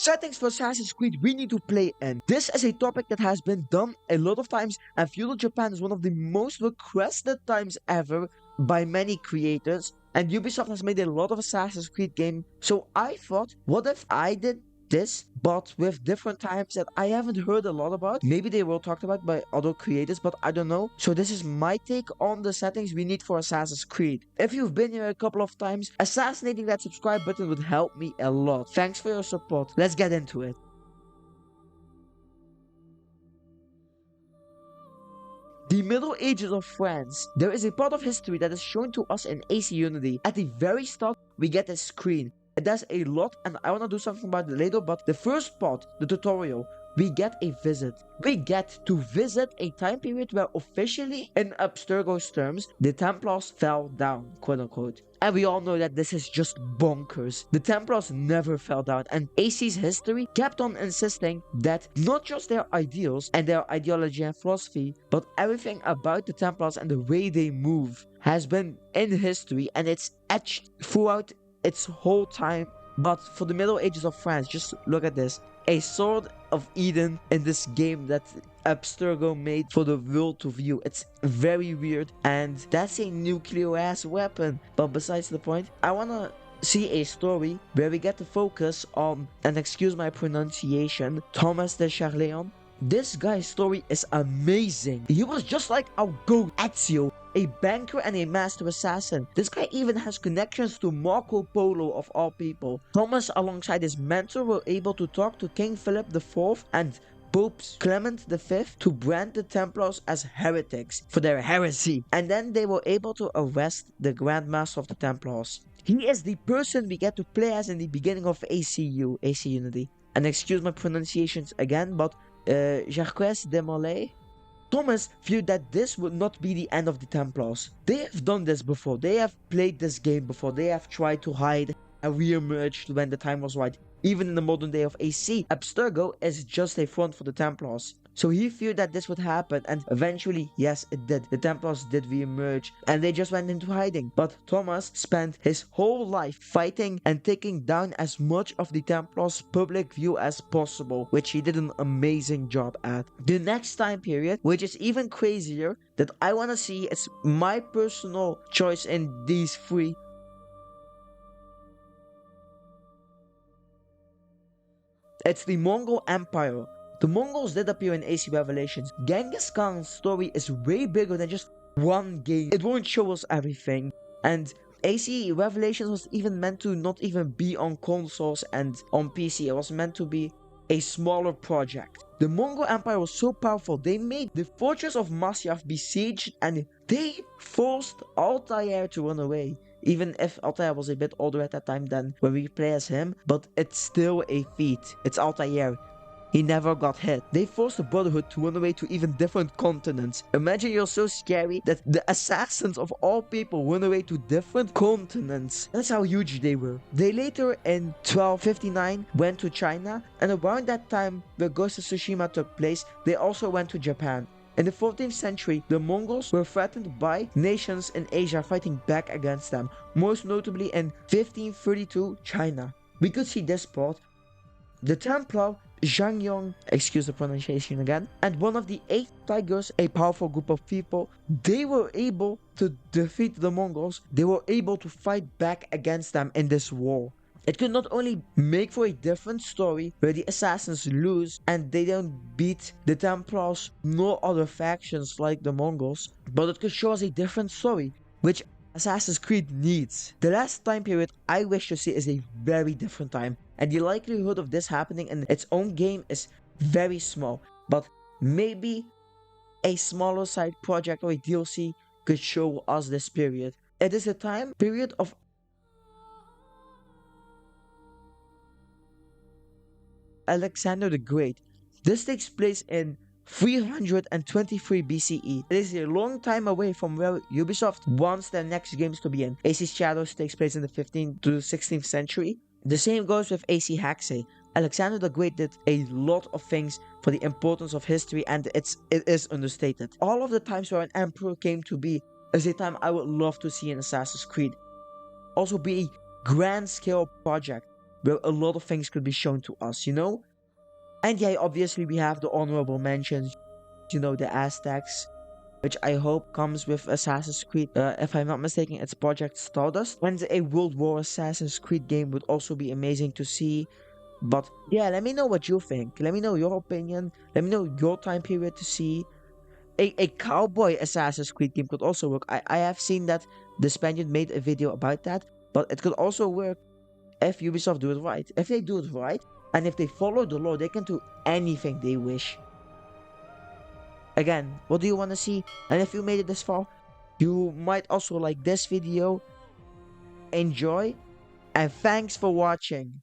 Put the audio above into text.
Settings for Assassin's Creed we need to play in. This is a topic that has been done a lot of times, and Feudal Japan is one of the most requested times ever by many creators, and Ubisoft has made a lot of Assassin's Creed games. So I thought, what if I did this but with different times that I haven't heard a lot about? Maybe they were talked about by other creators, but I don't know. So this is my take on the settings we need for Assassin's Creed. If you've been here a couple of times, assassinating that subscribe button would help me a lot. Thanks for your support. Let's get into it. The Middle Ages of France. There is a part of history that is shown to us in AC Unity. At the very start, we get a screen. It does a lot, and I want to do something about it later, but the first part, the tutorial, we get a visit. We get to visit a time period where officially, in Abstergo's terms, the Templars fell down, quote unquote. And we all know that this is just bonkers. The Templars never fell down, and AC's history kept on insisting that not just their ideals and their ideology and philosophy, but everything about the Templars and the way they move has been in history, and it's etched throughout its whole time. But for the Middle Ages of France, just look at this. A Sword of Eden in this game that Abstergo made for the world to view. It's very weird, and that's a nuclear ass weapon. But besides the point, I wanna see a story where we get to focus on, and excuse my pronunciation, Thomas de Charleon. This guy's story is amazing. He was just like our goat Ezio, a banker and a master assassin. This guy even has connections to Marco Polo of all people. Thomas alongside his mentor were able to talk to King Philip IV and Pope Clement V to brand the Templars as heretics for their heresy. And then they were able to arrest the Grand Master of the Templars. He is the person we get to play as in the beginning of AC Unity. And excuse my pronunciations again, but Jacques de Molay. Thomas feared that this would not be the end of the Templars. They have done this before. They have played this game before. They have tried to hide and re-emerged when the time was right. Even in the modern day of AC, Abstergo is just a front for the Templars. So he feared that this would happen, and eventually, yes, it did. The Templars did re-emerge, and they just went into hiding. But Thomas spent his whole life fighting and taking down as much of the Templars' public view as possible, which he did an amazing job at. The next time period, which is even crazier, that I want to see, is my personal choice in these three. It's the Mongol Empire. The Mongols did appear in AC Revelations. Genghis Khan's story is way bigger than just one game. It won't show us everything. And AC Revelations was even meant to not even be on consoles and on PC. It was meant to be a smaller project. The Mongol Empire was so powerful, they made the fortress of Masyaf besieged, and they forced Altair to run away. Even if Altair was a bit older at that time than when we play as him, but it's still a feat. It's Altair. He never got hit. They forced the Brotherhood to run away to even different continents. Imagine you're so scary that the assassins of all people run away to different continents. That's how huge they were. They later in 1259 went to China, and around that time where Ghost of Tsushima took place, they also went to Japan. In the 14th century, the Mongols were threatened by nations in Asia fighting back against them, most notably in 1532 China. We could see this part. The Templar Zhang Yong, excuse the pronunciation again, and one of the 8 Tigers, a powerful group of people, they were able to defeat the Mongols. They were able to fight back against them in this war. It could not only make for a different story where the assassins lose and they don't beat the Templars nor other factions like the Mongols, but it could show us a different story, which Assassin's Creed needs. The last time period I wish to see is a very different time, and the likelihood of this happening in its own game is very small, but maybe a smaller side project or a DLC could show us this period. It is a time period of Alexander the Great. This takes place in 323 BCE. It is a long time away from where Ubisoft wants their next games to be in. AC Shadows takes place in the 15th to 16th century. The same goes with AC Haxei. Alexander the Great did a lot of things for the importance of history, and it is understated. All of the times where an emperor came to be is a time I would love to see in Assassin's Creed. Also be a grand scale project. where a lot of things could be shown to us, you know? And yeah, obviously we have the honorable mentions, you know, the Aztecs, which I hope comes with Assassin's Creed. If I'm not mistaken, it's Project Stardust. And a World War Assassin's Creed game would also be amazing to see. But yeah, let me know what you think. Let me know your opinion. Let me know your time period to see. A cowboy Assassin's Creed game could also work. I have seen that the Spaniard made a video about that, but it could also work if Ubisoft do it right. If they do it right, and if they follow the law, they can do anything they wish. Again, what do you want to see? And if you made it this far, you might also like this video. Enjoy, and thanks for watching.